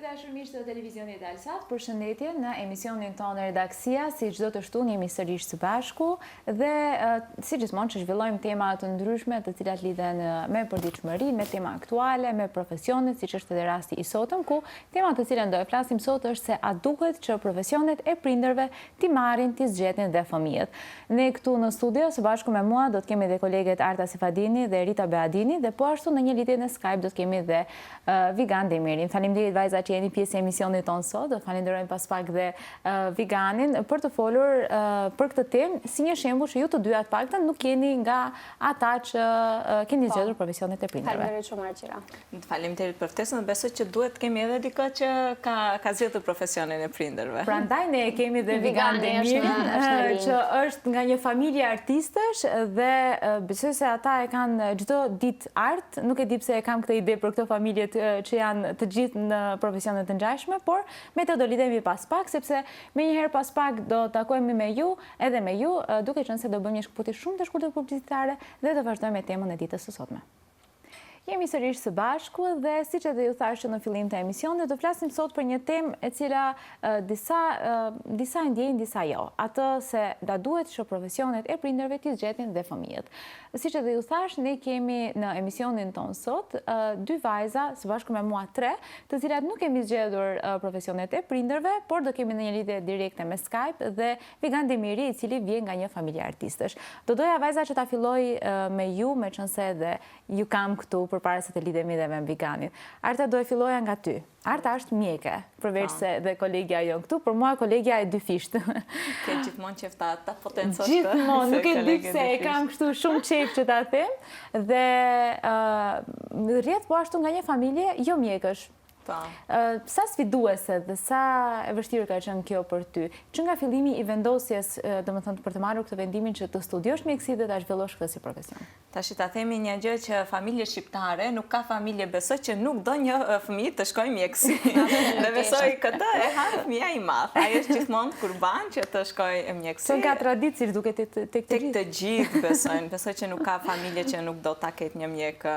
dashur miq të televizionit Dalsat, përshëndetje në emisionin tonë Redaksia, si çdo të shtunë jemi sërish së bashku dhe si gjithmonë që zhvillojmë tema të ndryshme të cilat lidhen me përditshmërinë, me tema aktuale, me profesionet, siç është edhe rasti i sotëm, ku tema të cilën do e flasim sot është se a duhet që profesionet e prindërve t'i marrin, t'i zgjetin dhe fëmijët. Ne këtu në studio së bashku me mua do të kemi dhe koleget Arta Sefadini dhe Rita Beadini dhe po ashtu në një lidhje në Skype do të kemi dhe Vigan Demirin. Faleminderit vajza që jeni pjesë e emisionit tonë sot, do të falenderojmë pas pak dhe Viganin për të folur për këtë temë, si një shembull që ju të dy atë paktën nuk jeni nga ata që keni zgjedhur profesionet e prindërve. Faleminderit shumë Argjira. Faleminderit për ftesën dhe besoj që duhet kemi edhe dikë që ka zgjedhur profesionin e prindërve. Prandaj ne kemi dhe Vigan Demirin, që është nga një familje artistësh dhe besoj se ata e kanë çdo ditë art, nuk e di pse e kam këtë ide për këto familje që janë të gjithë në profesionet të ngjashme, por me të do lidhemi pas pak, sepse me njëherë pas pak do takojmë me ju, edhe me ju, duke qenë se do bëjmë një shkputje shumë të shkurtër publicitare dhe do vazhdojmë me temën e ditës së sotme. Jemi sërish së bashku dhe siç edhe ju thashë në fillim të emisionit, do flasim sot për një temë e cila disa ndjejnë, disa jo. Atë se da duhet që profesionet e prindërve t'i zgjetin dhe fëmijët. Siç edhe ju thash, ne kemi në emisionin tonë sot dy vajza, së bashku me mua 3, të cilat nuk kemi zgjedhur profesionet e prindërve, por do kemi në një lidhje direkte me Skype dhe Vigan Demiri, i cili vjen nga një familje artistësh. Do doja vajza që ta filloj me ju, me qënëse dhe ju kam këtu përpara se të lidhemi dhe me Viganin. Arta, do e filloja nga ty. Arta është mjeke, përveç se dhe kolegja jo këtu, për mua kolegja e dyfisht. Ke gjithmonë qefta ta potencosh të. Gjithmonë, nuk e di pse e kam kështu shumë qef që ta them. Dhe rrjet po ashtu nga një familje jo mjekësh. Sa sfiduese dhe sa e vështirë ka qenë kjo për ty? Që nga fillimi i vendosjes, domethënë për të marrur këtë vendimin që të studiosh mjeksi dhe ta zhvillosh këtë si profesion? Tash ta themi një gjë që familje shqiptare, nuk ka familje besoj që nuk do një fëmijë të shkojë mjeksi. Dhe besoj këtë e ha fëmia i madh. Ai është gjithmonë kurban që të shkojë mjeksi. Kjo nga traditë si duket tek të gjithë besojnë. Besoj që nuk ka familje që nuk do ta ketë një mjek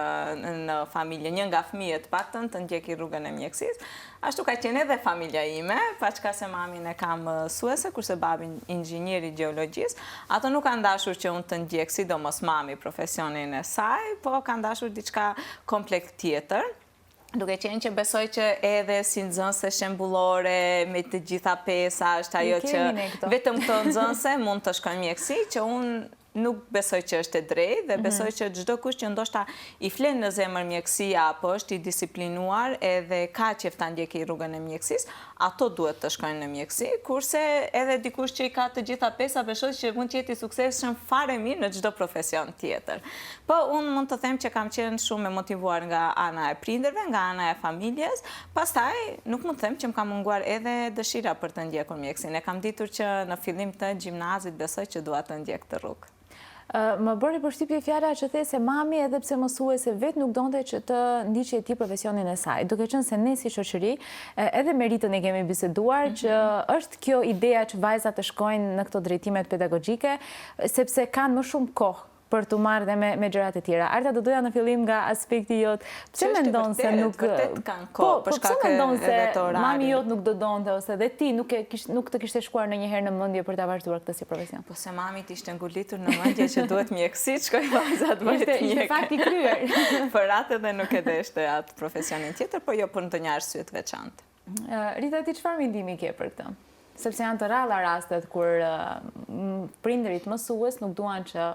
në familje. Një nga fëmijët paktën të ndjeki rrugën e mjekësisë. Ashtu ka qenë edhe familja ime, paçka se mamin e kam mësuese, kurse babin inxhinier i gjeologjisë. Ato nuk kanë dashur që unë të ndjek, sidomos mami, profesionin e saj, po kanë dashur diçka komplet tjetër. Duke qenë që besoj që edhe si nxënëse shembullore me të gjitha pesa është ajo që vetëm këto nxënëse mund të shkojnë mjeksi, që unë nuk besoj që është e drejtë dhe besoj që çdo kush që ndoshta i flen në zemër mjekësia apo është i disiplinuar edhe ka qef ta ndjekë rrugën e mjekësisë, ato duhet të shkojnë në mjeksi, kurse edhe dikush që i ka të gjitha pesa besoj që mund të jetë i suksesshëm fare mirë në çdo profesion tjetër. Po unë mund të them që kam qenë shumë e motivuar nga ana e prindërve, nga ana e familjes, pastaj nuk mund të them që më ka munguar edhe dëshira për të ndjekur mjeksin. E kam ditur që në fillim të gjimnazit besoj që dua të ndjek këtë rrugë. Më bëri përshtypje fjala që the se mami edhe pse mësuese vetë nuk donte që të ndiqej ti profesionin e saj. Duke qenë se ne si shoqëri, edhe me Ritën e kemi biseduar që është kjo ideja që vajzat të shkojnë në këto drejtimet pedagogjike, sepse kanë më shumë kohë për të marrë dhe me gjërat e tjera. Arta, do doja në fillim nga aspekti jot. Pse mendon se nuk kanë kohë për shkak të orarit? Mami jot nuk do donte ose dhe ti nuk të kishte shkuar ndonjëherë në mendje për ta vazhduar këtë si profesion? Po se mami ishte ngulitur në mendje që duhet mjekësi, shkoi vajza të bëhet mjek. Ishte fakt i kryer. Për atë edhe nuk e deshte atë profesionin tjetër, por jo për ndonjë arsye të veçantë. Rita, ti çfarë mendimi ke për këtë? Sepse janë të ralla rastet kur prindërit mësues nuk duan që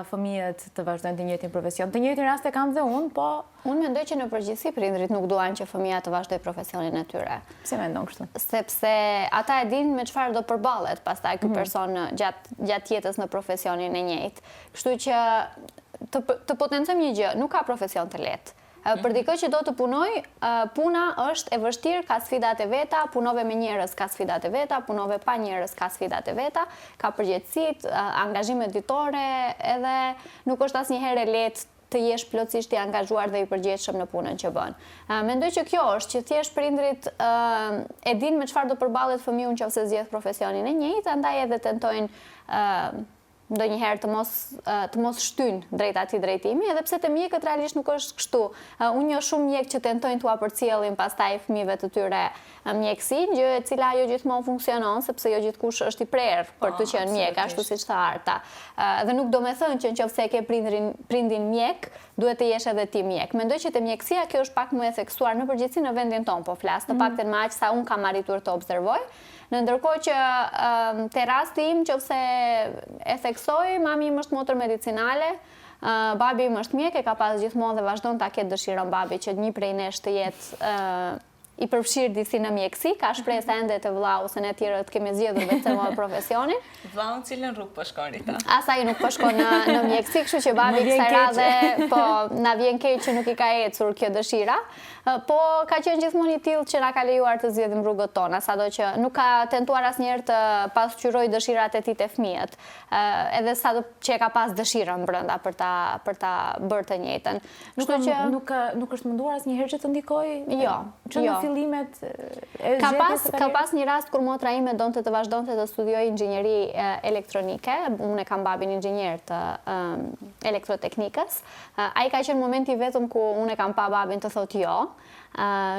fëmijët të vazhdojnë të njëjtin profesion. Të njëjtin rast e kam dhe unë, po unë mendoj që në përgjithësi prindërit nuk duan që fëmia të vazhdojë profesionin e tyre. Pse mendon kështu? Sepse ata e dinë me çfarë do përballet pastaj ky person gjatë jetës në profesionin e njëjtë. Kështu që të potencojmë një gjë, nuk ka profesion të lehtë. Për dikë që do të punoj, puna është e vështirë, ka sfidat e veta, punove me njerëz ka sfidat e veta, punove pa njerëz ka sfidat e veta, ka përgjegjësitë, angazhime ditore, edhe nuk është asnjëherë lehtë të jesh plotësisht i angazhuar dhe i përgjegjshëm në punën që bën. Mendoj që kjo është që thjesht prindrit e dinë me çfarë do përballet fëmiu nëse zgjedh profesionin e njëjtë, andaj edhe tentojnë ndonjëherë të mos shtyn drejt atij drejtimi, edhe pse te mjekët realisht nuk është kështu. Unë njoh shumë mjek që tentojnë t'u përcjellin pastaj fëmijëve të tyre mjekësi, gjë e cila jo gjithmonë funksionon, sepse jo gjithkush është i prerë për të qenë mjek, ashtu siç tha Arta. Dhe nuk do me thënë që nëse e ke prindin mjek, duhet të jesh edhe ti mjek. Mendoj që te mjekësia kjo është pak më e theksuar në përgjithësi në vendin tonë, po flas, të paktën më aq sa unë kam arritur të observoj. Në ndërkohë që te rasti im nëse e theksoj, mami im është motër medicinale, babi im është mjek, e ka pas gjithmonë dhe vazhdon ta ketë dëshirën babi që një prej nesh të jetë i përfshirë disi në mjekësi, ka shpresë ende të vllau se ne tjerët kemi zgjedhur vetëm profesionin. Vllau në cilën rrugë po shkon Rita? Asaj nuk po shkon në mjekësi, kështu që babi kësaj radhe po na vjen keq që nuk i ka ecur kjo dëshira, po ka qenë gjithmonë i tillë që na ka lejuar të zgjedhim rrugët tona, sado që nuk ka tentuar asnjëherë të pasqyrojë dëshirat e tij te fëmijët, edhe sado që e ka pas dëshirën brenda për ta bërë të njëjtën. Kështu që nuk është munduar asnjëherë që të ndikojë? Jo. Fillimet ka pas një rast kur motra ime donte të vazhdonte të studiojë inxhinieri elektronike. Unë e kam babin inxhinier të elektroteknikës. Ai ka qenë momenti vetëm ku unë e kam pa babin të thotë jo.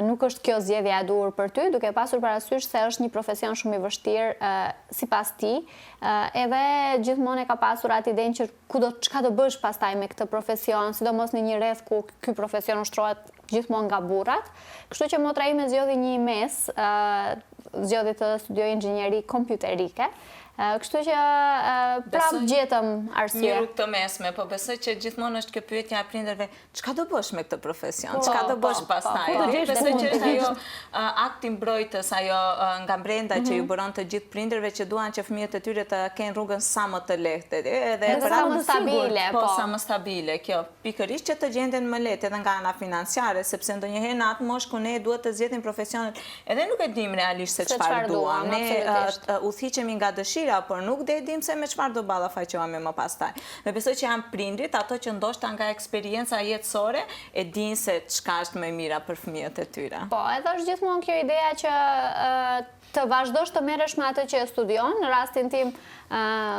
Nuk është kjo zgjedhja e duhur për ty, duke pasur parasysh se është një profesion shumë i vështirë sipas tij, edhe gjithmonë e ka pasur atë idenë që çka do bësh pastaj me këtë profesion, sidomos në një rreth ku ky profesion ushtrohet gjithmonë nga burrat. Kështu që motra ime zgjodhi një mes, zgjodhi të studiojë inxhinieri kompjuterike. Kështu që prapë gjetëm arsye. Një rrugë të mesme, po besoj që gjithmonë është kjo pyetja e prindërve, çka do bësh me këtë profesion? Çka do bësh pastaj? Besoj që është ajo akti mbrojtës, ajo nga brenda që ju bëron të gjithë prindërve që duan që fëmijët e tyre të kenë rrugën sa më të lehtë, edhe sa më stabile, po sa më stabile. Kjo pikërisht që të gjenden më lehtë edhe nga ana financiare, sepse ndonjëherë në atë moshë ku ne duhet të zgjedhim profesionet, edhe nuk e dim realisht se çfarë duam. Ne udhëhiqemi nga dëshira, por nuk dhe dim se me çfarë do ballafaqohemi më pastaj. Dhe besoj që janë prindrit ato që ndoshta nga eksperienca jetësore e dinë se çka është më e mira për fëmijët e tyre. Po, edhe është gjithmonë kjo ideja që të vazhdosh të merresh me atë që e studion. Në rastin tim,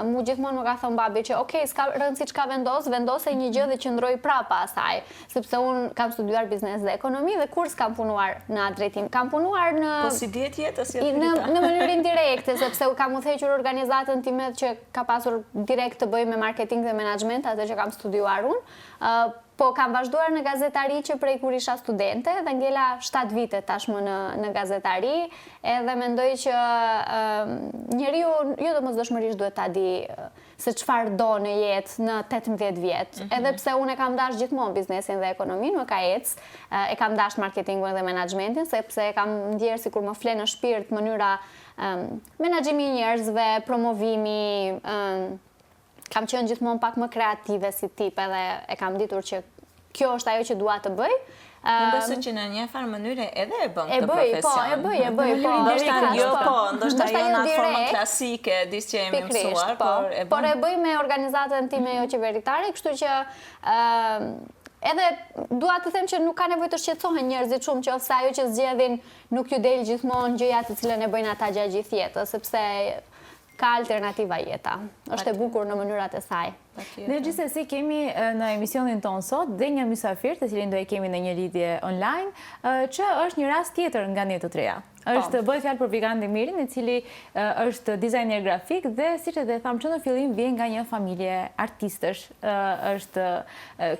mu gjithmonë më ka thënë babi që okej, s'ka rëndësi çka vendose një gjë dhe qëndroj prapa asaj, sepse unë kam studiuar biznes dhe ekonomi dhe kur s'kam punuar në atë drejtim. Kam punuar në Po si dihet jetës në mënyrë indirekte, sepse kam udhëhequr organizatën time që ka pasur direkt të bëjë me marketing dhe menaxhment, atë që kam studiuar unë. Po kam vazhduar në gazetari që prej kur isha studente dhe ngela 7 vite tashmë në gazetari, edhe mendoj që njeriu jo domosdoshmërisht duhet ta di se çfarë do në jetë në 18 vjet. Edhe pse unë e kam dash gjithmonë biznesin dhe ekonominë, më ka ecë, e kam dash marketingun dhe menaxhmentin, sepse e kam ndjerë sikur më fle në shpirt mënyra menaxhimi i njerëzve, promovimi, kam qenë gjithmonë pak më kreative si tip, edhe e kam ditur që kjo është ajo që dua të bëj. Unë besoj që në një farë mënyrë edhe e bën këtë profesion. E bëj, po. Ndoshta jo në atë formën klasike, disë që jemi mësuar, por e bën. Por e bëj me organizatën time jo qeveritare, kështu që edhe dua të them që nuk ka nevojë të shqetësohen njerëzit shumë që ose ajo që zgjedhin nuk ju del gjithmonë gjëja të cilën e bëjnë ata gjatë gjithë jetës, sepse ka alternativa jeta. Është e bukur në mënyrat e saj. Ne gjithsesi kemi në emisionin ton sot dhe një mysafir të cilin do e kemi në një lidhje online, që është një rast tjetër nga ne të treja. Është bëhet fjalë për Vigande Mirin, i cili është dizajner grafik dhe siç e tham që në fillim vjen nga një familje artistësh.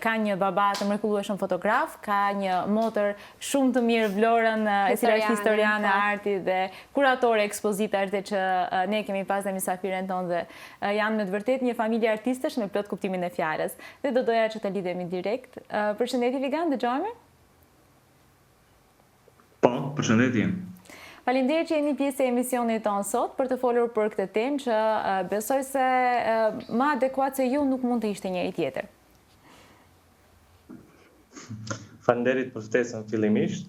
Ka një baba të mrekullueshëm fotograf, ka një motër shumë të mirë vlorën, e cila është historiane e artit dhe kuratore ekspozitash, dhe që ne kemi pas në mysafiren tonë dhe janë me të vërtet një familje artistësh me plot kuptimin e fjalës. Dhe do doja që të lidhemi direkt. Përshëndetje Vigande, dëgjojmë? Po, përshëndetje. Faleminderit që jeni pjesë e emisionit tonë sot për të folur për këtë temë që besoj se më adekuat se ju nuk mund të ishte njëri tjetër. Faleminderit për ftesën fillimisht.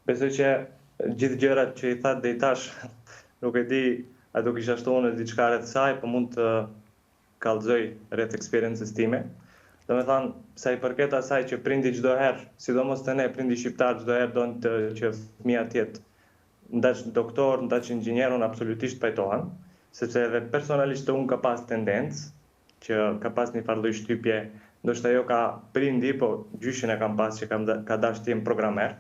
Besoj që gjithë gjërat që i thatë deri tash, nuk e di a do kisha shtuar diçka rreth saj, po mund të kallëzoj rreth eksperiencës time. Domethënë, sa i përket asaj që prindi çdo herë, sidomos te ne prindi shqiptar çdo herë don që fëmia të jetë ndaç doktor, ndaç inxhinier, unë absolutisht pajtohem, sepse edhe personalisht unë ka pas tendencë, që ka pas një farë lloj shtypje, ndoshta jo ka prindi, po gjyshin e kam pas që ka dash të jem programer.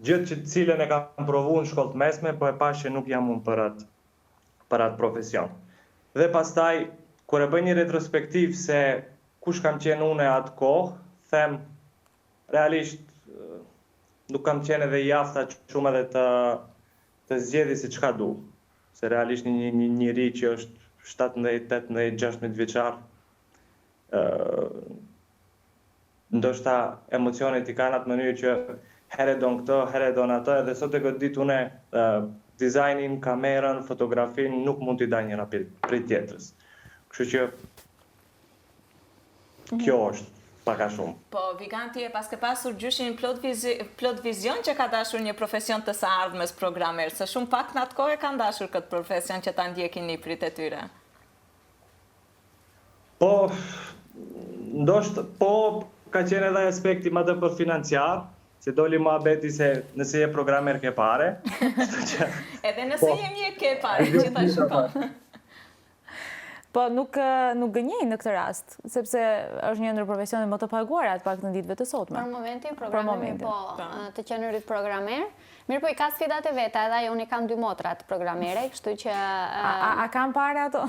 Gjë që cilën e kam provu në shkollë të mesme, po e pash që nuk jam unë për atë profesion. Dhe pastaj, kur e bëj një retrospektiv se kush kam qenë unë atë kohë, them, realisht nuk kam qenë edhe jafta shumë edhe të zgjedhë si çka du. Se realisht një njeri që është 17, 18, 16 vjeçar, ndoshta emocionet i kanë atë mënyrë që herë don këto, herë don ato, edhe sot e godit une dizajnin, kamerën, fotografin, nuk mund t'i daj njëra prej tjetrës. Kështu që kjo është paka shumë. Po, Vigan, ti e pas ke pasur gjyshin plot vizion që ka dashur një profesion të së ardhmes programer, se shumë pak në atë kohë e kanë dashur këtë profesion që ta ndjekin niprit e tyre. Po, ndoshta, po, ka qenë edhe aspekti më të për financiar, se doli mua beti se nëse je programer ke pare. Edhe nëse je mjek ke pare, që ta shukon. Po nuk gënjej në këtë rast, sepse është një ndër profesionet më të paguara të paktën ditëve të sotme. Për momentin, programimi po të qenurit programer. Mirë po i ka sfidat e veta, edhe unë i kam 2 motrat programere, kështu që... A kam pare ato?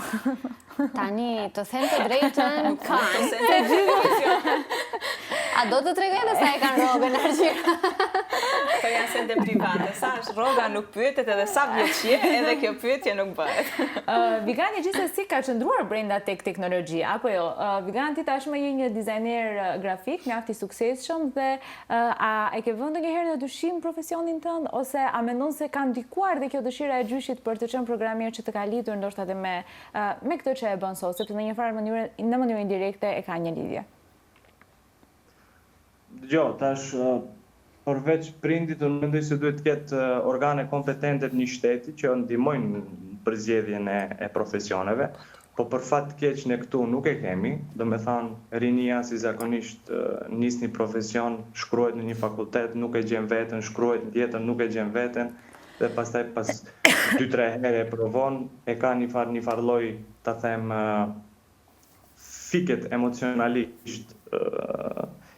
Tani, të them të drejtën, kanë. A do të tregoj edhe sa e kanë rrogën Argjira? Po janë sende private, sa është rroga nuk pyetet edhe sa vjeç je, edhe kjo pyetje nuk bëhet. Vigani gjithsesi ka qëndruar brenda tek teknologjia, apo jo? Vigani ti tashmë je një dizajner grafik, mjaft i suksesshëm dhe a e ke vënë ndonjëherë në dyshim profesionin tënd ose a mendon se ka ndikuar dhe kjo dëshira e gjyshit për të qenë programier që të ka lidhur ndoshta edhe me këtë që e bën sot, sepse në një farë në mënyrë indirekte e ka një lidhje? Dgjoj, tash përveç prindit, unë mendoj se duhet të ketë organe kompetente të një shteti që ndihmojnë për zgjedhjen e profesioneve, po për fat të keq ne këtu nuk e kemi, do me thënë rinia si zakonisht nis një profesion, shkruhet në një fakultet, nuk e gjen veten, shkruhet në tjetër, nuk e gjen veten, dhe pastaj pas 2-3 herë e provon, e ka një farë lloj, ta them, fiket emocionalisht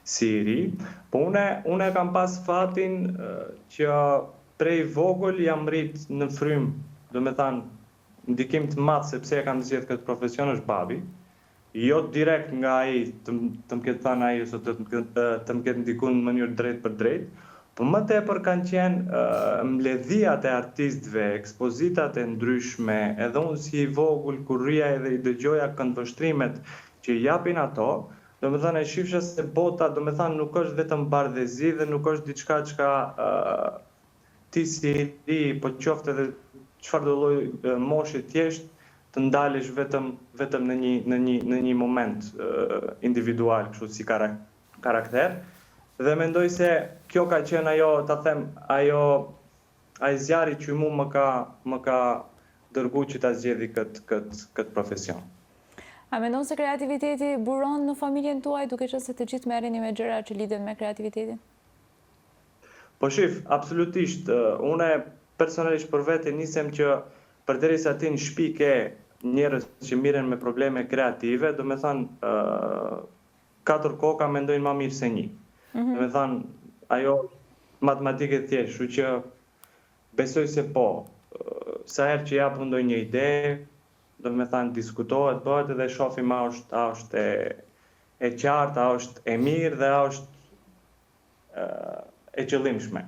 si i ri, po une kam pas fatin që prej vogël jam rrit në frym, do me thënë, ndikim të madh sepse e kam zgjedhur këtë profesion është babi. Jo direkt nga ai të më ketë thënë ai ose të më ketë ndikuar në mënyrë drejt për drejt, po më tepër kanë qenë mbledhijat e artistëve, ekspozitat e ndryshme, edhe unë si i vogël kur rria edhe i dëgjoja këndvështrimet që i japin ato, do me thënë e shifsha se bota, do me thënë nuk është vetëm bardhëzi dhe nuk është diçka që ti si ri, po qoftë edhe çfarë do lloj moshi thjesht të ndalesh vetëm në një moment individual, kështu si karakter. Dhe mendoj se kjo ka qenë ajo, ta them, ai zjarri që më ka dërgu që ta zgjedhi këtë profesion. A mendon se kreativiteti buron në familjen tuaj, duke qenë se të gjithë merreni me gjëra që lidhen me kreativitetin? Po shif, absolutisht. Une personalisht për vete nisem që përderisa ti në shtëpi ke njerëz që mirën me probleme kreative, do me thënë 4 koka mendojnë më mirë se 1. Do me thënë ajo matematike thjesht, kështu që besoj se po. Sa herë që japun ndonjë ide, do me thënë diskutohet, bëhet edhe shohim a është e qartë, a është e mirë dhe a është e qëllimshme.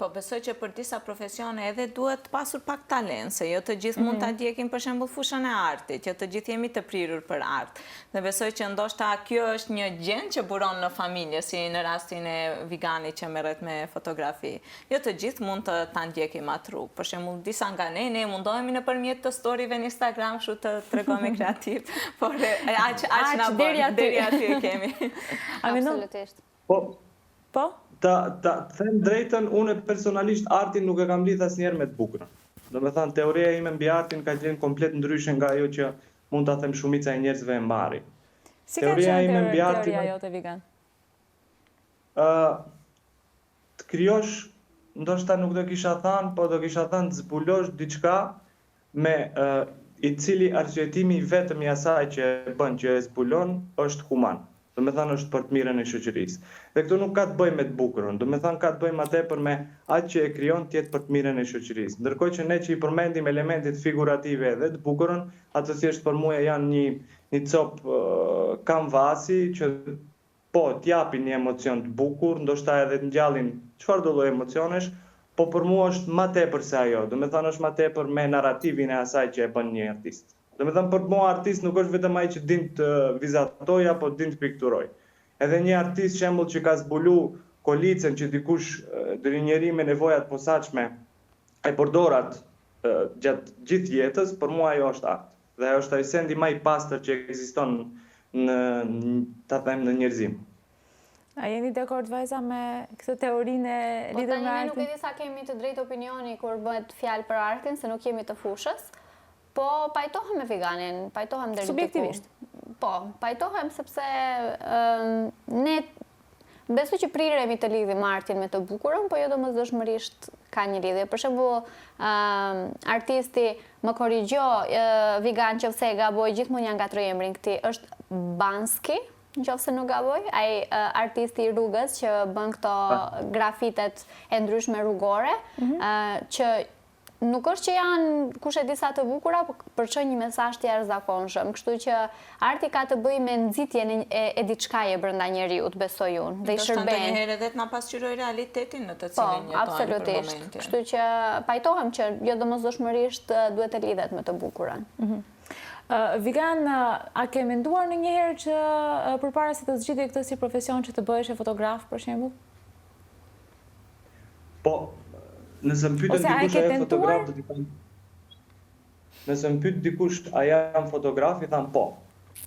Po besoj që për disa profesione edhe duhet pasur pak talent, se jo të gjithë mund ta ndjekin për shembull fushën e artit, që të gjithë jemi të prirur për art. Dhe besoj që ndoshta kjo është një gjë që buron në familje, si në rastin e Viganit që merret me fotografi. Jo të gjithë mund të ta ndjekim atë rrugë. Për shembull, disa nga ne mundohemi nëpërmjet të storyve në Instagram kështu të tregojmë kreativ, por aq na bën deri aty kemi. Absolutisht. Po? Ta them drejtën, unë personalisht artin nuk e kam lidh asnjëherë me të bukurën. Do me thënë, teoria ime mbi artin ka qenë komplet ndryshe nga ajo që mund ta them shumica e njerëzve e mbari. Si ka qenë teoria jote, Vigan? Të krijosh, ndoshta nuk do kisha thënë, po do kisha thënë të zbulosh diçka i cili arsyetimi vetëm i asaj që e bën, që e zbulon, është human. Do me thënë është për të mirën e shoqërisë. Dhe këto nuk ka të bëjë me të bukurën, do me thënë ka të bëjë më tepër me atë që e krijon të jetë për të mirën e shoqërisë. Ndërkohë që ne që i përmendim elementet figurative dhe të bukurën, ato thjesht për mua janë një cop kanvasi që po t'japin një emocion të bukur, ndoshta edhe të ngjallin çfarëdo lloj emocionesh, po për mua është më tepër se ajo. Do me thënë është më tepër me narrativin e asaj që e bën një artist. Do me thënë për mua artist nuk është vetëm ai që din të vizatoj apo din të pikturoj. Edhe një artist shembull që ka zbulu kolicën që dikush deri njeri me nevojat posaçme e përdorat gjatë gjithë jetës, për mua ajo është art. Dhe ajo është ai sendi më i pastër që ekziston në njerëzim. A jeni dakord vajza me këtë teorinë lidhur me artin? Nuk e di sa kemi të drejtë opinioni kur bëhet fjalë për artin, se nuk jemi të fushës. Po, pajtohem me veganin, pajtohem deri subjektivisht. Po, pajtohem sepse ne besoj që priremi të lidhim artin me të bukurën, po jo domosdoshmërisht ka një lidhje. Për shembull, artisti më korrigjo vegan nëse e gaboj, gjithmonë ja ngatroj emrin këtij, është Banski, nëse nuk gaboj, ai artisti i rrugës që bën këto grafitet e ndryshme rrugore, që nuk është që janë kush e di sa të bukura, por përçojnë një mesazh të jashtëzakonshëm. Kështu që arti ka të bëjë me nxitjen e diçkaje brenda njeriut, besoj unë, dhe i shërben. Do të ndonjëherë edhe të na pasqyroj realitetin në të cilin jetojmë për absolutisht. momentin. Kështu që pajtohem që jo domosdoshmërisht duhet të lidhet me të bukurën. Vegan, a ke menduar ndonjëherë që përpara se të zgjidhje këtë si profesion që të bëhesh fotograf, për shembull? Po, nëse më pyetën dikush a jam fotograf, do t'i them. Nëse më pyet dikush a jam fotograf, i tham po.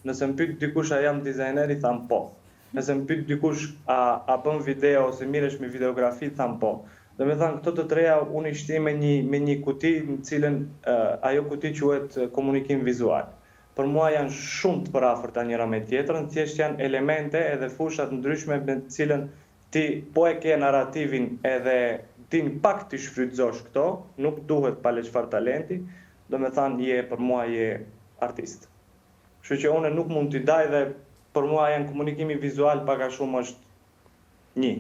Nëse më pyet dikush a jam dizajner, i tham po. Nëse më pyet dikush a bën video ose mirësh me videografi, i tham po. Do me thënë, këto të treja unë i shtim me një kuti në cilën ajo kuti quhet komunikim vizual. Për mua janë shumë të përafërta njëra me tjetrën, thjesht janë elemente edhe fushat ndryshme me të cilën ti po e ke narrativin edhe din pak të shfrytëzosh këto, nuk duhet pale çfarë talenti, do me thënë për mua je artist. Kështu që unë nuk mund t'i daj dhe për mua janë komunikimi vizual pak a shumë është një.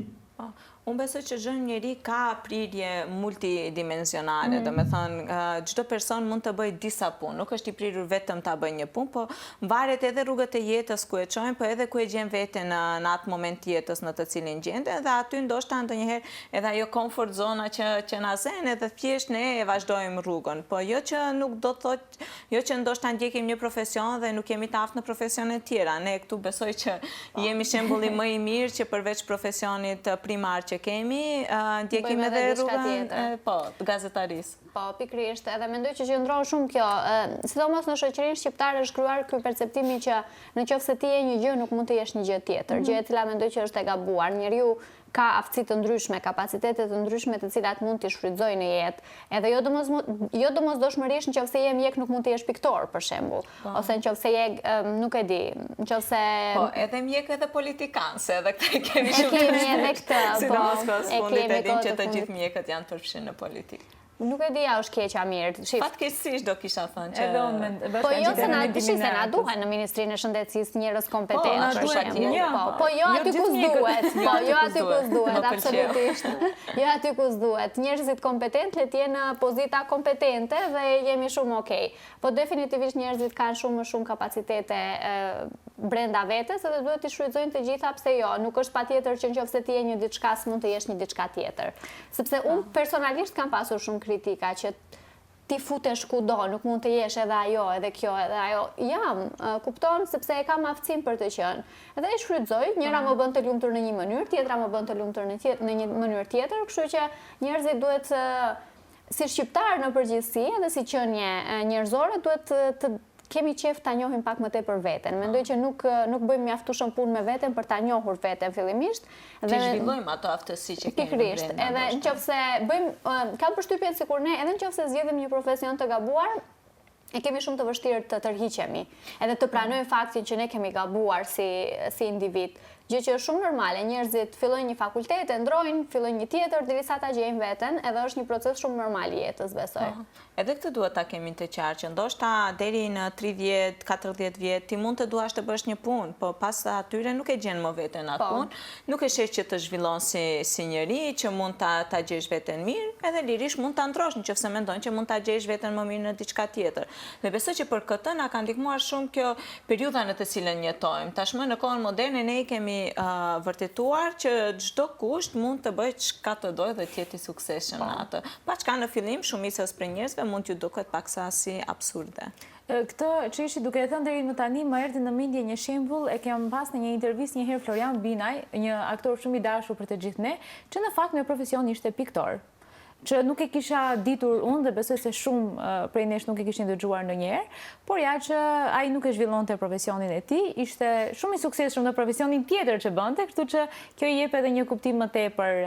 Unë besoj që çdo njeri ka prirje multidimensionale, do me thënë, çdo person mund të bëjë disa punë, nuk është i prirur vetëm ta bëjë një punë, po varet edhe rrugët e jetës ku e çojmë, po edhe ku e gjen veten në atë moment të jetës në të cilin gjende, dhe aty ndoshta ndonjëherë edhe ajo comfort zona që na zen, edhe thjesht ne e vazhdojmë rrugën, po jo që nuk do të thotë, jo që ndoshta ndjekim një profesion dhe nuk jemi të aftë në profesione të tjera. Ne këtu besoj që jemi shembulli më i mirë që përveç profesionit primar që kemi, ndjekim edhe rrugën gazetarisë. Po, pikërisht, edhe mendoj që qëndron shumë kjo, sidomos në shoqërinë shqiptare është krijuar ky perceptimi që nëse ti je një gjë nuk mund të jesh një gjë tjetër, gjë e cila mendoj që është e gabuar. Njeriu ka aftësi të ndryshme, kapacitete të ndryshme të cilat mund t'i shfrytëzojë në jetë. Edhe jo domosdoshmërisht nëse je mjek nuk mund të jesh piktor, për shembull, ose nëse je, nuk e di, nëse Po, edhe mjek edhe politikan, se edhe këtë kemi shumë. Kemi edhe këtë, sidomos kohës fundit e dim që të gjithë mjekët janë përfshirë në politikë. Nuk e di a është keq a mirë. Fatkeqësisht do kisha thënë që... Po jo se na duhen në Ministrinë e Shëndetësisë njerëz kompetentë, për shembull. Po jo aty ku s'duhet. Po jo aty ku s'duhet, absolutisht. Jo aty ku s'duhet. Njerëzit kompetentë le të jenë në pozita kompetente dhe jemi shumë okay. Po definitivisht njerëzit kanë shumë kapacitete brenda vetes edhe duhet t'i shfrytëzojnë të gjitha, pse jo, nuk është patjetër që nëse ti je një diçka s'mund të jesh një diçka tjetër. Sepse unë personalisht kam pasur shumë kritika që ti futesh kudo, nuk mund të jesh edhe ajo, edhe kjo, edhe ajo. Jam, kupton, sepse e kam aftësinë për të qenë. Edhe e shfrytëzoj, njëra më bën të lumtur në një mënyrë, tjetra më bën të lumtur në një mënyrë tjetër, kështu që njerëzit duhet si shqiptar në përgjithësi, edhe si qenie njerëzore, duhet të kemi qef ta njohim pak më tepër veten. Mendoj që nuk bëjmë mjaftueshëm punë me veten për ta njohur veten fillimisht. Të zhvillojmë ato aftësi që kemi brenda. Edhe nëse bëjmë, kam përshtypjen sikur ne, edhe nëse zgjedhim një profesion të gabuar, e kemi shumë të vështirë të tërhiqemi, edhe të pranojmë faktin që ne kemi gabuar si individ. gjë që është shumë normale, njerëzit fillojnë një fakultet, e ndrojnë, fillojnë një tjetër, derisa ta gjejnë veten, edhe është një proces shumë normal i jetës, besoj. Edhe këtë duhet ta kemi të qartë, që ndoshta deri në 30, 40 vjet ti mund të duash të bësh një punë, po pas atyre nuk e gjen më veten atë punë, nuk e sheh që të zhvillon si njeri, që mund ta gjesh veten mirë, edhe lirisht mund ta ndrosh nëse mendon që mund ta gjesh veten më mirë në diçka tjetër. Dhe besoj që për këtë na ka ndihmuar shumë kjo periudha në të cilën jetojmë. Tashmë në kohën moderne ne kemi vërtetuar që çdo kusht mund të bëjë çka të dojë dhe të jetë i suksesshëm në atë. Paçka në fillim shumicës për njerëzve mund t'ju duket paksa si absurde. Këtë që ishi duke e thënë deri më tani, më erdhi në mendje një shembull, e kem pas në një intervistë një herë Florian Binaj, një aktor shumë i dashur për të gjithë ne, që në fakt me profesion ishte piktor. Që nuk e kisha ditur unë dhe besoj se shumë prej nesh nuk e kishin dëgjuar ndonjëherë, por ja që ai nuk e zhvillonte profesionin e tij, ishte shumë i suksesshëm në profesionin tjetër që bënte, kështu që kjo i jep edhe një kuptim më tepër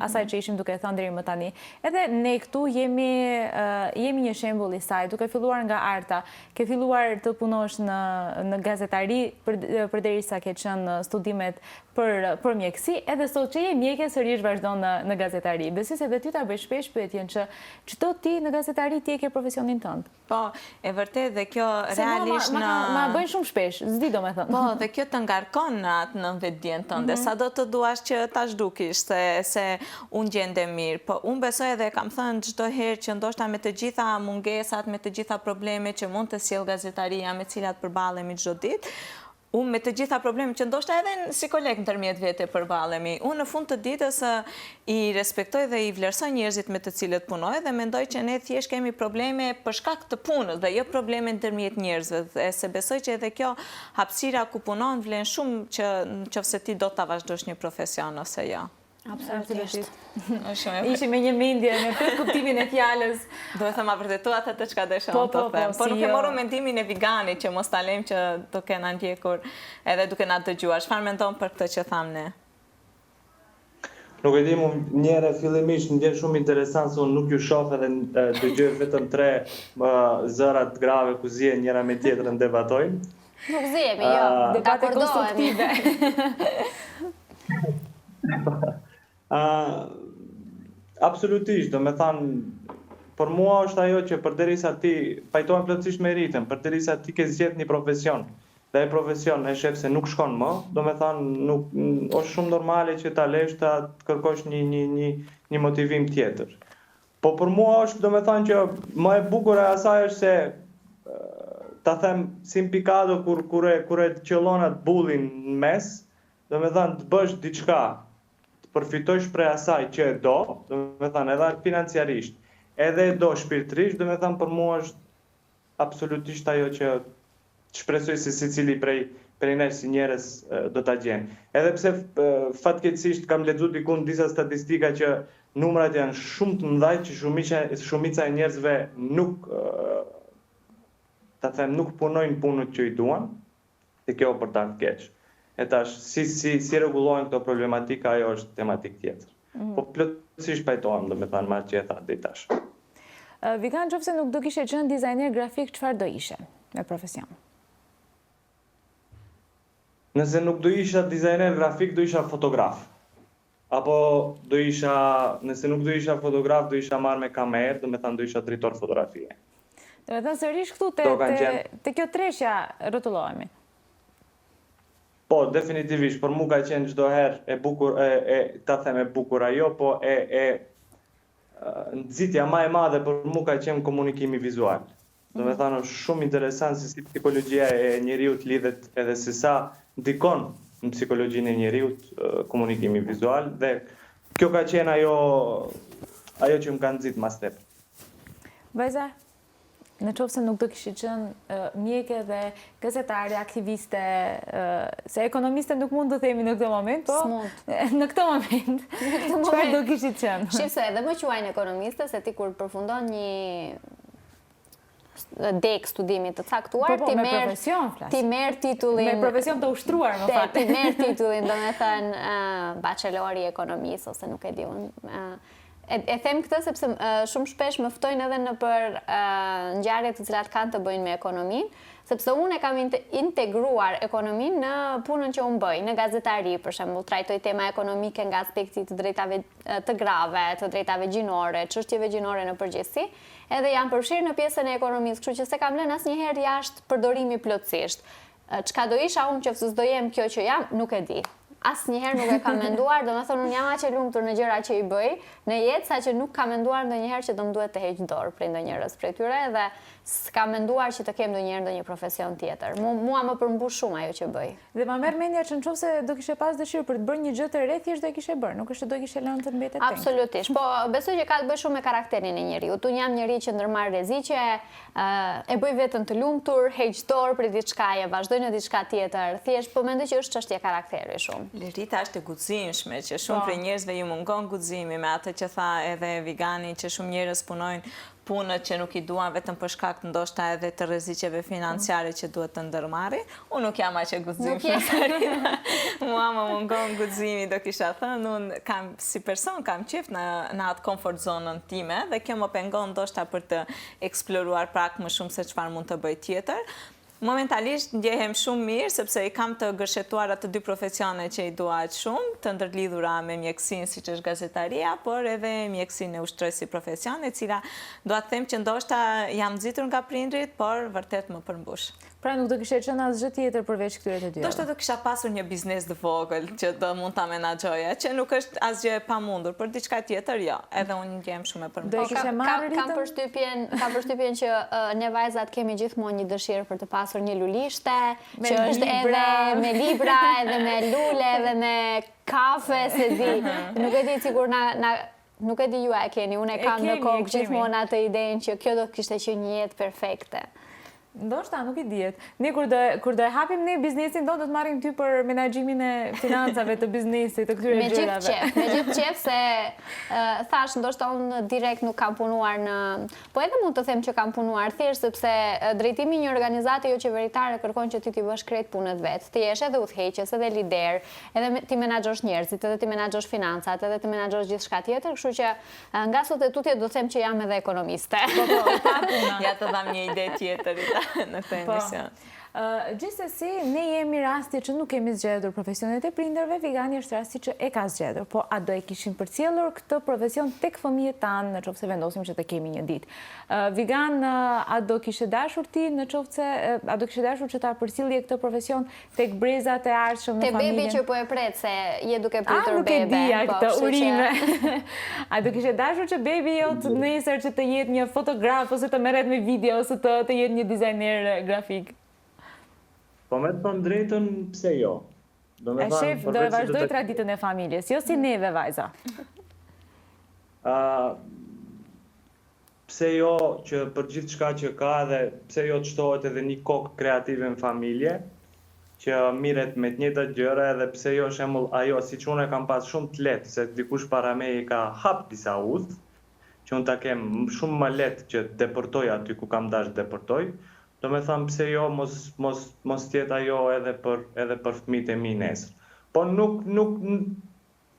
asaj që ishim duke thënë deri më tani. Edhe ne këtu jemi një shembull i saj, duke filluar nga arta, ke filluar të punosh në gazetari përderisa ke qenë në studimet për mjekësi, edhe sot që je mjeke sërish vazhdon në gazetari. Besoj se edhe ty ta bëj shpesh pyetjen që çdo ti në gazetari ti e ke profesionin tënd. Po, e vërtet dhe kjo realisht ma bëjnë shumë shpesh, s'di domethënë. Po, dhe kjo të ngarkon në atë në vetdijen tënde, sado të duash që ta zhdukish se unë gjende mirë, po unë besoj edhe kam thënë çdo herë që ndoshta me të gjitha mungesat, me të gjitha probleme që mund të sjell gazetaria me cilat përballemi çdo ditë, unë me të gjitha probleme që ndoshta edhe si koleg ndërmjet vete përballemi, unë në fund të ditës i respektoj dhe i vlerësoj njerëzit me të cilët punoj dhe mendoj që ne thjesht kemi probleme për shkak të punës dhe jo probleme ndërmjet njerëzve, dhe se besoj që edhe kjo hapësira ku punon vlen shumë që nëse ti do ta vazhdosh një profesion ose jo. Absolutisht. Ishi me një mendje, me plot kuptimin e fjalës. Duhet të ma vërtetu atë të çka dëshon të them. Po nuk e morru mendimin e Viganit që mos ta lejmë që duke na ndjekur edhe duke na dëgjuar. Çfarë mendon për këtë që tham ne? Nuk e di, njëre fillimisht më ndjen shumë interesant se unë nuk ju shoh edhe dëgjoj vetëm 3 zëra të grave ku zihen njëra me tjetrën debatojnë. Nuk zihemi, jo, debate konstruktive. Absolutisht, do me thanë, për mua është ajo që përderisa ti pajtohen plotësisht me ritëm, përderisa ti ke zgjedhur një profesion, dhe ai profesion e shef se nuk shkon më, do me thanë, është shumë normale që ta lesh ta kërkosh një motivim tjetër. Po për mua është, do me thanë, që më e bukur e asaj është se ta them si në Pikado kur e qëllon atë bullin në mes, do me thanë të bësh diçka përfitojsh prej asaj që e do me thënë edhe financiarisht, edhe e do shpirtërisht, do me thënë për mua është absolutisht ajo që shpresoj se secili prej nesh si njerëz do ta gjenë. Edhe pse fatkeqësisht kam lexuar diku disa statistika që numrat janë shumë të mëdha që shumica e njerëzve nuk nuk punojnë punët që i duan, dhe kjo për ta keq. E tash, si rregullojnë këto problematika, ajo është tematik tjetër. Po plotësisht pajtohem, do me thënë, ma që e tha deri tash. Vigan, nëse nuk do kishe qenë dizajner grafik, çfarë do ishe me profesion? Nëse nuk do isha dizajner grafik, do isha fotograf. Apo nëse nuk do isha fotograf, do isha marrë me kamerë, do me thënë do isha drejtor fotografie. Do me thënë sërish këtu te kjo treshja rrotullohemi. Po, definitivisht, për mu ka qenë çdo herë ta them e bukur ajo, po nxitja më e madhe për mu ka qenë komunikimi vizual. Do me thënë, është shumë interesant se si psikologjia e njeriut lidhet edhe se sa ndikon në psikologjinë e njeriut komunikimi vizual, dhe kjo ka qenë ajo që më ka nxit mas tepër. Vajza, në qoftë se nuk do kishte qenë mjeke dhe gazetare, aktiviste, se ekonomiste nuk mund të themi në këtë moment, po në këtë moment, çfarë do kishit qenë? Shif se edhe më quajnë ekonomiste, se ti kur përfundon një dek studimit të caktuar, ti merr titullin... Me profesion të ushtruar, më fat. Ti merr titullin, do me thënë, bachelori i ekonomisë, ose nuk e di unë. E them këtë sepse shumë shpesh më ftojnë edhe në për ngjarje të cilat kanë të bëjnë me ekonominë, sepse unë e kam integruar ekonominë në punën që unë bëj, në gazetari, për shembull, trajtoj tema ekonomike nga aspekti të drejtave të grave, të drejtave gjinore, çështjeve gjinore në përgjithësi, edhe jam përfshirë në pjesën e ekonomisë, kështu që se kam lënë asnjëherë jashtë përdorimi plotësisht. Çka do isha unë që do jem kjo që jam, nuk e di. Asnjëherë nuk e kam menduar, domethënë unë jam aq e lumtur në gjëra që i bëj në jetë, saqë nuk kam menduar ndonjëherë që do më duhet të heq dorë prej ndonjërs prej tyre dhe s'kam menduar që të kem ndonjë profesion tjetër. Mua më përmbush shumë ajo që bëj. Dhe ma merr mendja që nëse do kishe pas dëshirë për të bërë një gjë të re, thjesht do e kishe bërë, nuk është se do kishe lënë të mbetet tek. Absolutisht. Po besoj që ka të bëjë shumë me karakterin e njeriut. Unë jam njeri që ndërmarr rreziqe, e bëj veten të lumtur, heq dorë për diçkaje, vazhdoj në diçka tjetër. Thjesht po mendoj që është çështje karakteri shumë. Lerita është e guximshme, që shumë prej njerëzve ju mungon guximi me atë që tha edhe Vigani, që shumë njerëz punojnë punët që nuk i duan vetëm për shkak të ndoshta edhe të rreziqeve financiare që duhet të ndërmarrin. Unë nuk jam aq e guximshme. Mua më mungon guximi, do kisha thënë, unë kam si person kam qejf në atë comfort zonën time dhe kjo më pengon ndoshta për të eksploruar pak më shumë se çfarë mund të bëj tjetër. Momentalisht ndjehem shumë mirë sepse i kam të gërshetuar atë dy profesione që i dua aq shumë, të ndërlidhura me mjekësinë siç është gazetaria, por edhe mjekësinë e ushtroj si profesion, e cila dua të them që ndoshta jam nxitur nga prindrit, por vërtet më përmbush. Pra nuk do kishe qenë asgjë tjetër përveç këtyre të dyja. Ndoshta do kisha pasur një biznes të vogël që do mund ta menaxhoja, që nuk është asgjë e pamundur, por diçka tjetër jo. Edhe unë ndjem shumë e përmbushur. Kam përshtypjen që ne vajzat kemi gjithmonë një dëshirë për të pasur një lulishte, që është edhe me libra, edhe me lule, edhe me kafe, se di. Nuk e di sigur nuk e di ju e keni, unë e kam në kokë gjithmonë atë idenë që kjo do kishte qenë një jetë perfekte. Ndoshta nuk i dihet. Ne kur do e hapim ne biznesin do të marrim ty për menaxhimin e financave të biznesit, të këtyre gjërave. Me gjithë qef se thash ndoshta unë direkt nuk kam punuar po edhe mund të them që kam punuar thjesht sepse drejtimi i një organizate jo qeveritare kërkon që ti bësh krejt punët vet. Ti jesh edhe udhëheqës, edhe lider, edhe ti menaxhosh njerëzit, edhe ti menaxhosh financat, edhe ti menaxhosh gjithçka tjetër, kështu që nga sot e tutje do të them që jam edhe ekonomiste. Ja të dham një ide tjetër në këtë emision. Gjithsesi, ne jemi rasti që nuk kemi zgjedhur profesionet e prindërve, Vigani është rasti që e ka zgjedhur, po a do e kishin përcjellur këtë profesion tek fëmijët tanë në qoftë se vendosim që të kemi një ditë? Vigan, a do kishe dashur ti në qoftë se a do kishe dashur që ta përcjellje këtë profesion tek brezat e ardhshëm në familjen? Te bebi që po e pret se je duke pritur bebe. Nuk e dija këtë urime. A do kishe dashur që bebi jot nesër që të jetë një fotograf ose të merret me video ose të jetë një dizajner grafik? Po me të thënë drejtën, pse jo? Shef, do e vazhdoj traditën e familjes, jo si neve vajza. Pse jo që për gjithë shka që ka dhe pse jo të shtohet edhe një kokë kreative në familje, që miret me të njëjtat gjëra edhe pse jo shembull ajo, si që unë e kam pas shumë të letë, se dikush para me i ka hap disa udhë, që unë ta kem shumë më letë që deportoj aty ku kam dash deportoj, do me thamë pse jo mos tjetë ajo edhe për fëmijët e mi nesër. Po nuk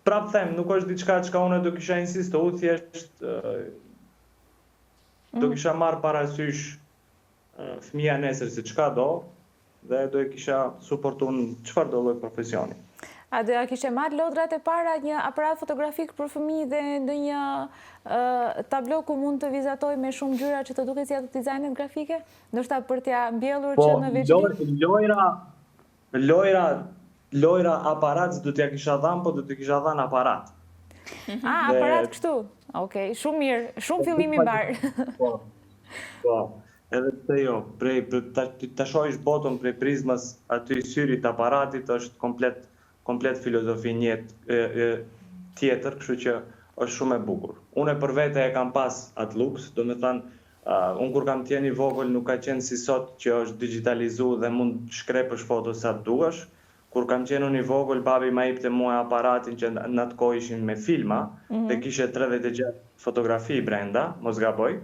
prap them, nuk është diçka që unë do kisha insistohu, thjesht do kisha marrë parasysh fëmija nesër si çka do, dhe do e kisha suportu në çfarë do lloj profesioni. A do ja kishe marrë lodrat e para një aparat fotografik për fëmijë dhe ndonjë tablo ku mund të vizatoj me shumë gjëra që të duket si ato dizajnet grafike? Ndoshta për t'ia mbjellur që në veçëri? Lojra aparat do t'ja kisha dhënë, po do t'ja kisha dhënë aparat. Aparat kështu. Okej, shumë mirë, shumë fillim i mbar. Po, edhe pse jo, ta shohësh botën prej prizmës aty syrit aparatit është komplet filozofi tjetër, kështu që është shumë e bukur. Unë për vete e kam pas atë luks, do me thanë, unë kur kam tjeni vogël nuk ka qenë si sot që është digitalizu dhe mund shkrepësh foto sa të duash. Kur kam qenë unë i vogël, babi ma jepte mua aparatin që në atë kohë ishin me filma, dhe kishe 36 fotografi brenda, mos gaboj,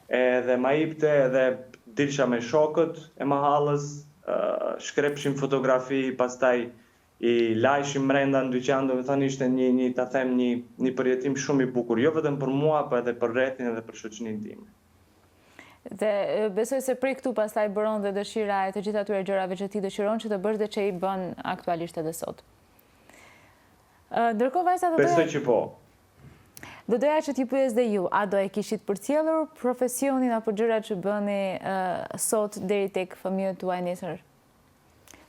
edhe ma jepte edhe dilsha me shokët e mahallës, shkrepshin fotografi, pastaj i lajshim mrenda në dyqan, do me thënë ishte një përjetim shumë i bukur, jo vetëm për mua, po edhe për rrethin edhe për shoqërinë time. Dhe besoj se prej këtu pastaj bëron dhe dëshira e të gjitha atyre gjërave që ti dëshiron që të bësh dhe që i bën aktualisht edhe sot. Ndërkohë vajza besoj që po. Do doja që t'i pyes dhe ju, a do e kishit përcjellur profesionin apo gjërat që bëni sot deri tek fëmijët tuaj nesër?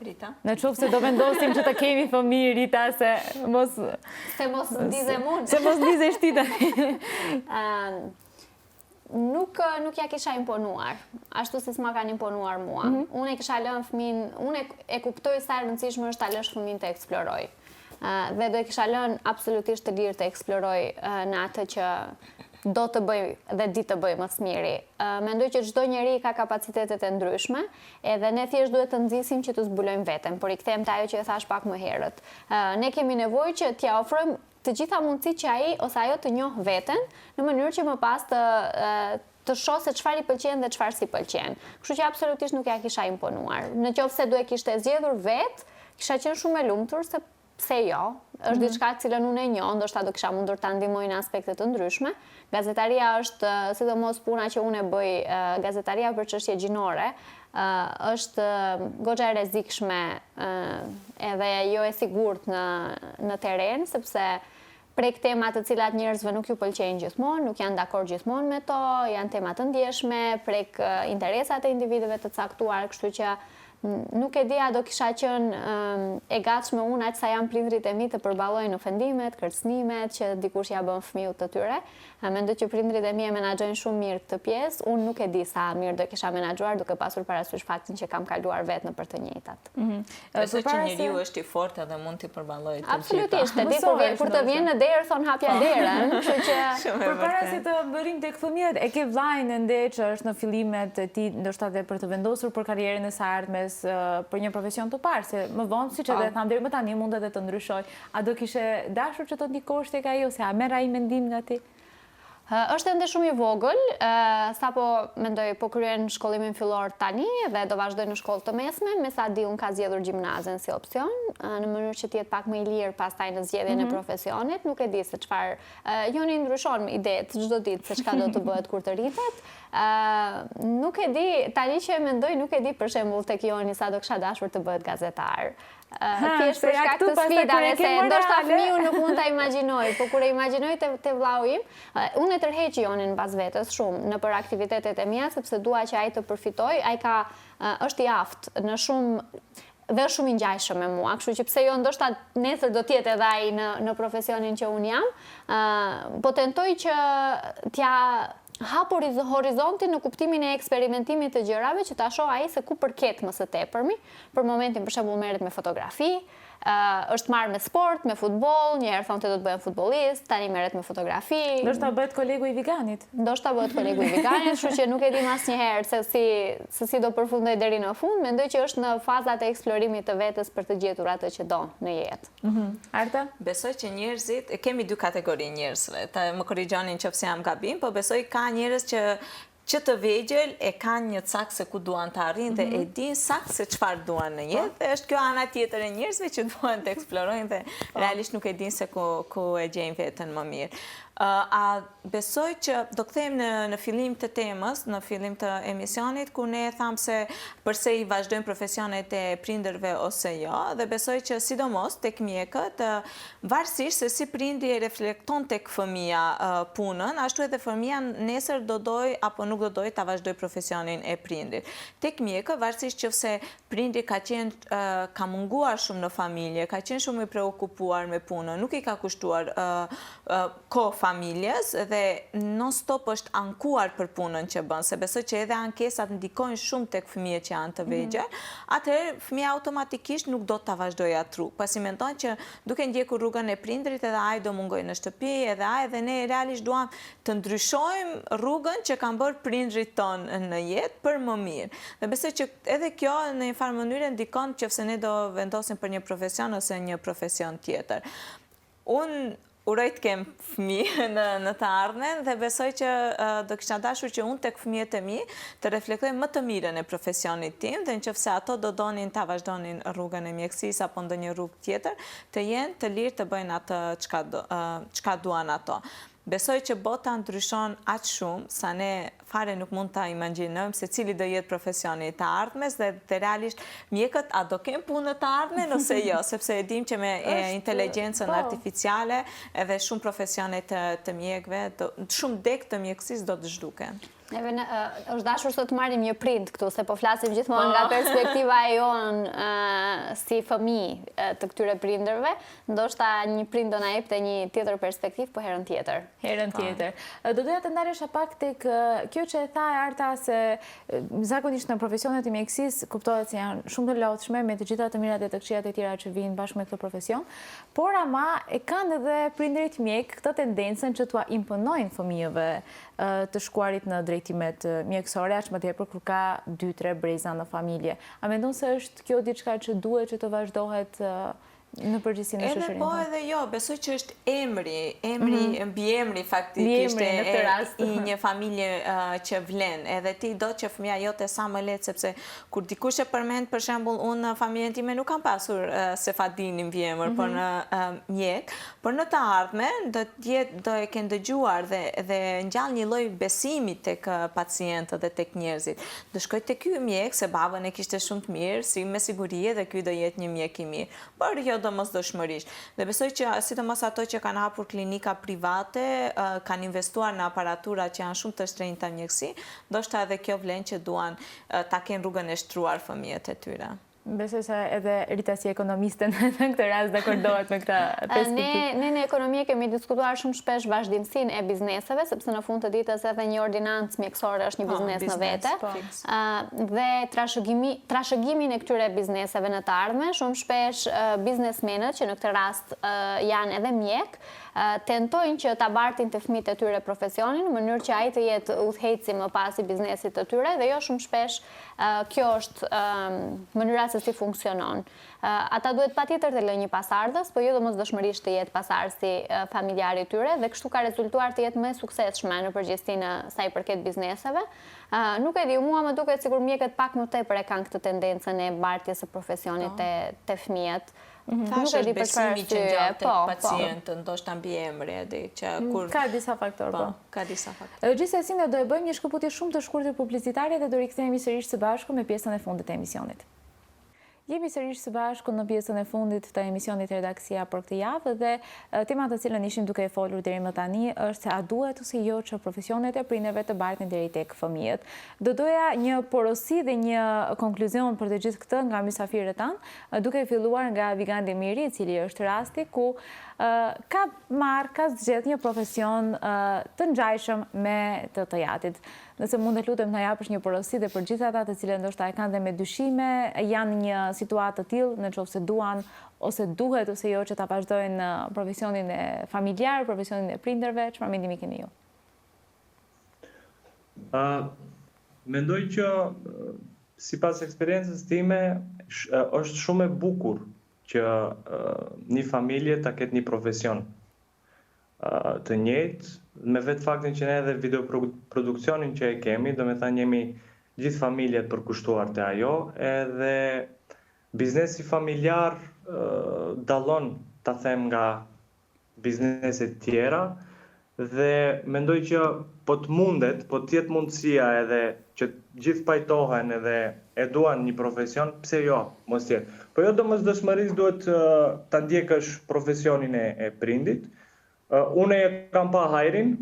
Rita? Në qoftë se do vendosim që të kemi fëmijë, Rita, se mos ndize mund. Se mos ndize shtita. Nuk ja kisha imponuar, ashtu si s'ma kanë imponuar mua. Unë e kisha lënë fëmin, unë e kuptoj sa e rëndësishme është ta lësh fëmin të eksploroj. Dhe do e kisha lënë absolutisht të lirë të eksploroj në atë që do të bëj dhe di të bëj më së miri. Mendoj që çdo njeri ka kapacitetet e ndryshme, edhe ne thjesht duhet të nxisim që të zbulojmë veten, por i kthehem te ajo që e thash pak më herët. Ne kemi nevojë që t'ia ofrojmë të gjitha mundësitë që ai ose ajo të njoh veten, në mënyrë që më pas të shoh se çfarë i pëlqen dhe çfarë si pëlqen. Kështu që absolutisht nuk ja kisha imponuar. Në qoftë se do e kishte zgjedhur vet, kisha qenë shumë e lumtur se pse jo, është diçka cilën unë e njoh, ndoshta do kisha mundur ta ndihmoj në aspekte të ndryshme. Gazetaria është, sidomos puna që unë e bëj, gazetaria për çështje gjinore, është goxha e rrezikshme edhe jo e sigurt në terren, sepse prek temat të cilat njerëzve nuk ju pëlqejnë gjithmonë, nuk janë dakord gjithmonë me to, janë tema të ndjeshme, prek interesat e individëve të caktuar, kështu që nuk e dia do kisha qenë e gatshme unë aq sa janë prindrit e mi të përballojnë ofendimet, kërcënimet që dikush ja bën fëmijët të tyre. Mendoj që prindrit e mi e menaxhojnë shumë mirë këtë pjesë. Unë nuk e di sa mirë do kisha menaxhuar duke pasur parasysh faktin që kam kaluar vetë nëpër të njëjtat. Besoj që njeriu është i fortë dhe mund t'i përballojë të gjitha. Absolutisht, e di kur të vjen në derë thon hapja derën, kështu që përpara se të bërim tek fëmijët, e ke vllajën ende që është në fillimet e tij, ndoshta edhe për të vendosur për karrierën e së ardhmes për një profesion të parë, se më vonë, siç edhe tham deri më tani, mund edhe të ndryshoj. A do kishe dashur që të ndikosh tek ai ose a merr ai mendim nga ti? Është ende shumë i vogël, sapo mendoj po kryen shkollimin fillor tani dhe do vazhdoj në shkollë të mesme, me sa di unë ka zgjedhur gjimnazën si opsion, në mënyrë që të jetë pak më i lirë pastaj në zgjedhjen e profesionit. Nuk e di se çfarë, joni ndryshon idetë çdo ditë se çka do të bëhet kur të rritet. Nuk e di, tani që e mendoj, nuk e di për shembull tek Joni sa do kisha dashur të bëhet gazetar. Thjesht për shkak të sfidave, se ndoshta fëmiu nuk mund ta imagjinoj, po kur e imagjinoj te vllau im, unë e tërheq Jonin mbas vetes shumë nëpër aktivitetet e mia, sepse dua që ai të përfitojë, është i aftë në shumë dhe shumë i ngjajshëm me mua, kështu që pse jo ndoshta nesër do të jetë edhe ai në profesionin që un jam, po tentoj që t'ja hapur horizontin në kuptimin e eksperimentimit të gjërave që ta shoh ai se ku përket më së tepërmi. Për momentin për shembull merret me fotografi, është marrë me sport, me futboll, një herë thonte do të bëhem futbollist, tani merret me fotografi. Ndoshta bëhet kolegu i Viganit. Kështu që nuk e di asnjëherë se si do përfundoj deri në fund. Mendoj që është në fazat e eksplorimit të vetes për të gjetur atë që do në jetë. Arta? Besoj që njerëzit, kemi dy kategori njerëzve, më korrigjoni nëse jam gabim, po besoj ka njerëz që të vegjël e kanë një cak se ku duan të arrijnë dhe e din sakt se çfarë duan në jetë, dhe është kjo ana tjetër e njerëzve që duan të eksplorojnë dhe realisht nuk e din se ku e gjejnë veten më mirë. A besoj që do kthejmë në fillim të temës, në fillim të emisionit, ku ne thamë se përse i vazhdojmë profesionet e prindërve ose jo, dhe besoj që sidomos tek mjekët, varësisht se si prindi e reflekton tek fëmia punën, ashtu edhe fëmia nesër do doj apo nuk do doj ta vazhdoj profesionin e prindit. Tek mjekët, varësisht qofse prindi ka munguar shumë në familje, ka qenë shumë i preokupuar me punën, nuk i ka kushtuar kohë familjes dhe non-stop është ankuar për punën që bën, se besoj që edhe ankesat ndikojnë shumë tek fëmijët që janë të vegjël, atëherë fëmia automatikisht nuk do ta vazhdojë atë, pasi mendon që duke ndjekur rrugën e prindrit edhe ai do mungojë në shtëpi, edhe ai dhe ne realisht duam të ndryshojmë rrugën që kanë bërë prindrit tonë në jetë për më mirë. Dhe besoj që edhe kjo në një farë mënyrë ndikon nëse ne do vendosim për një profesion ose një profesion tjetër. Unë uroj të kem fëmijë në të ardhmen dhe besoj që do kisha dashur që unë tek fëmijët e mi të reflektoj më të mirën e profesionit tim dhe nëse ato do donin ta vazhdonin rrugën e mjekësisë apo ndonjë rrugë tjetër, të jenë të lirë të bëjnë atë çka duan ato. Besoj që bota ndryshon aq shumë sa ne fare nuk mund ta imagjinojmë se cili do jetë profesioni i të ardhmes dhe realisht mjekët a do kenë punë të ardhmen ose jo, sepse e dim që me inteligjencën artificiale edhe shumë profesione të mjekëve, shumë dek të mjekësisë do të zhduken. Neve është dashur sot të marrim një prind këtu, se po flasim gjithmonë nga perspektiva e jonë si fëmijë të këtyre prindërve, ndoshta një prind do na jepte një tjetër perspektivë, po herën tjetër. Herën tjetër. Do doja të ndalesha pak tek kjo që e tha e Arta se zakonisht në profesionet e mjekësisë kuptohet se janë shumë të lodhshme me të gjitha të mirat e të këqijat e tjera që vinë bashkë me këtë profesion, por ama e kanë edhe prindërit mjek këtë tendencën që t'ua imponojnë fëmijëve të shkuarit në drejtimet mjekësore, aq më tepër kur ka 2-3 breza në familje. A mendon se është kjo diçka që duhet që të vazhdohet në përgjithësinë e shoqërisë? Edhe po edhe jo, besoj që është mbiemri faktikisht i një familje që vlen. Edhe ti do që fëmija jote sa më lehtë, sepse kur dikush e përmend, për shembull, unë në familjen time nuk kam pasur Sefadini mbiemër, por në mjek, por në të ardhmen do e kenë dëgjuar dhe ngjall një lloj besimi tek pacientët dhe tek njerëzit. Do shkoj tek ky mjek se babën e kishte shumë të mirë, si me siguri dhe ky do jetë një mjek i mirë. Por jo domosdoshmërisht. Dhe besoj që sidomos ato që kanë hapur klinika private, kanë investuar në aparatura që janë shumë të shtrenjta mjekësi, ndoshta edhe kjo vlen që duan ta kenë rrugën e shtruar fëmijët e tyre. Besoj se edhe Rita si ekonomiste në këtë rast dakordohet me këtë perspektivë. Ne në ekonomie kemi diskutuar shumë shpesh vazhdimsinë e bizneseve, sepse në fund të ditës edhe një ordinancë mjekësore është një biznes në vete. Dhe trashëgimin e këtyre bizneseve në të ardhmen, shumë shpesh biznesmenët, që në këtë rast janë edhe mjek, tentojnë që ta bartin të fëmijët e tyre profesionin në mënyrë që ai të jetë udhëheqësi më pas i biznesit të tyre, dhe jo shumë shpesh kjo është mënyra se si funksionon. Ata duhet patjetër të lënë një pasardhës, po jo domosdoshmërisht të jetë pasardhësi familjari i tyre, dhe kështu ka rezultuar të jetë më e suksesshme në përgjithësi në sa i përket bizneseve. Nuk e di, mua më duket sikur mjekët pak më tepër e kanë këtë tendencën e bartjes së profesionit te fëmijët. Thash është besimi që ngjan tek pacientët, ndoshta mbiemri edhe që kur ka disa faktorë, po. Ka disa faktorë. Gjithsesi ne do e bëjmë një shkëputje shumë të shkurtër publicitare dhe do rikthehemi sërish së bashku me pjesën e fundit të emisionit. Jemi sërish së bashku në pjesën e fundit të emisionit Redaksia për këtë javë dhe tema të cilën ishim duke e folur deri më tani është se a duhet ose jo që profesionet e prindërve të barten deri tek fëmijët. Do doja një porosi dhe një konkluzion për të gjithë këtë nga mysafirët tanë, duke filluar nga Vigan Demiri, i cili është rasti ku ka zgjedh një profesion të ngjajshëm me të jatit. Nëse mund të lutem na japësh një porosi dhe për gjithë ata të cilët ndoshta e kanë dhe me dyshime, janë një situatë të tillë, nëse duan ose duhet ose jo që ta vazhdojnë profesionin e familjar, profesionin e prindërve, çfarë mendimi keni ju? Mendoj që sipas eksperiencës time është shumë e bukur që një familje ta ketë një profesion të njëjtë, me vetë faktin që ne edhe videoproduksionin që e kemi, do me thënë jemi gjithë familjet përkushtuar të ajo, edhe biznesi familjar dallon, ta them, nga bizneset tjera, dhe mendoj që po të mundet, po të jetë mundësia edhe që gjithë pajtohen edhe e duan një profesion, pse jo, mos jetë. Po jo domosdoshmërisht duhet ta ndjekësh profesionin e prindit. Unë e kam pa hajrin,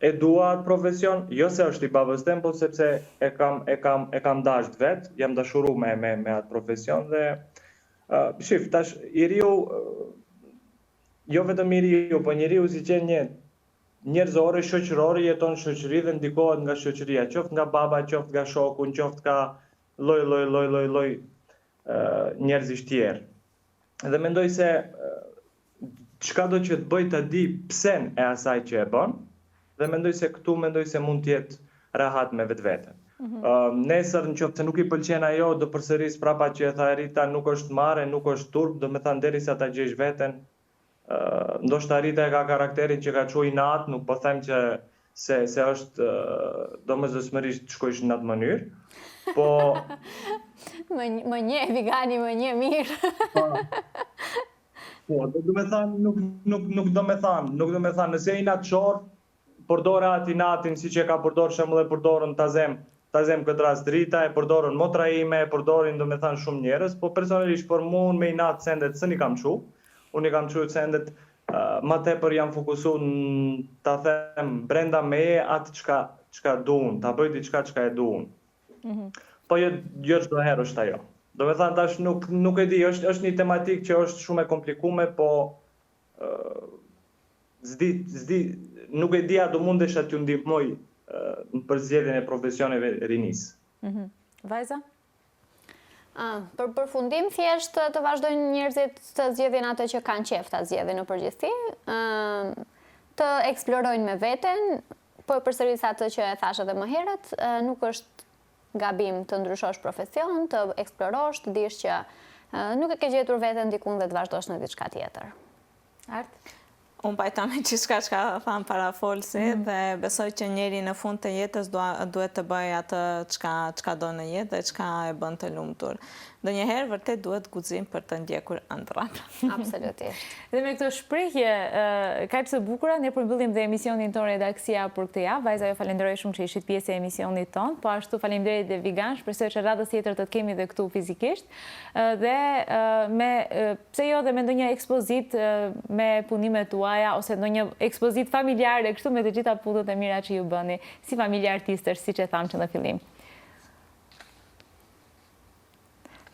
e dua atë profesion, jo se është i babës tem, po sepse e kam dashur vet, jam dashuru me atë profesion dhe shif, tash i riu, jo vetëm i riu, po njeriu si qenë njerëzore, shoqërore, jeton në shoqëri dhe ndikohet nga shoqëria, qoftë nga baba, qoftë nga shoku, qoftë nga lloj njerëzish tjerë. Dhe mendoj se çka do që të bëj ta di psen e asaj që e bën, dhe mendoj se mund të jetë rahat me vetveten. Nesër nëse nuk i pëlqen ajo, do përsëris prapa që e tha Rita, nuk është marrë, nuk është turp, do me thënë derisa ta gjesh veten, ndoshta Rita e ka karakterin që ka qu i natë, nuk po them që se është domosdoshmërisht shkojsh në atë mënyrë, po... Më nje, Vigani, më nje mirë. Po, do me thanë, nuk do me thanë, nëse i natëshor, përdore ati natin, si që ka përdorë shembull e përdorën Tazem këtë rast Rita, e përdorën motra ime, e përdorin do me thanë shumë njerës, po personalisht për mu me i natë sendet së një kam qu, unë i kam qu sendet ma tepër jam fokusu në ta them brenda meje atë qka duun, ta bëjti qka e duun. Po jo çdo herë është ajo. Do me thanë tash nuk e di, është një tematik që është shumë e komplikume, po nuk e di a do mundesha t'ju ndihmoj në përzgjedhjen e profesioneve rinis. Vajza? Për përfundim, thjesht të vazhdojnë njerëzit të zgjedhin atë që kanë qef të zgjedhin në përgjithësi, të eksplorojnë me veten, po përsëris atë që e thash edhe më herët, nuk është gabim të ndryshosh profesion, të eksplorosh, të dish që nuk e ke gjetur veten dikun dhe të vazhdosh në diçka tjetër. Art? Unë pajta me qishka thamë para folsi dhe besoj që njeri në fund të jetës duhet të bëj atë qka do në jetë dhe qka e bën të lumtur. Dhe njëherë vërtet duhet guxim për të ndjekur ëndrat. Absolutisht. Dhe me këto shprehje kaq të bukura, ne përmbyllim dhe emisionin ton redaksia për këtë javë. Vajza, ju falenderoj shumë që ishit pjesë e emisionit ton, po ashtu faleminderit dhe Vigan, shpresoj që radhës tjetër të kemi dhe këtu fizikisht. Dhe pse jo dhe me ndonjë ekspozit me punimet tuaja ose ndonjë ekspozit familjare kështu me të gjitha punët e mira që ju bëni si familje artistësh, siç e thamë që në fillim.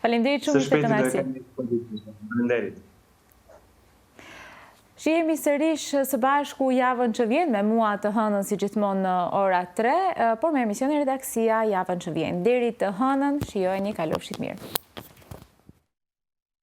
Faleminderit shumë, ishte kënaqësi. Faleminderit. Shihemi sërish së bashku javën që vjen me mua të hënën si gjithmonë në ora 3, por me emisionin redaksia javën që vjen. Deri të hënën, shijojeni, kalofshit mirë.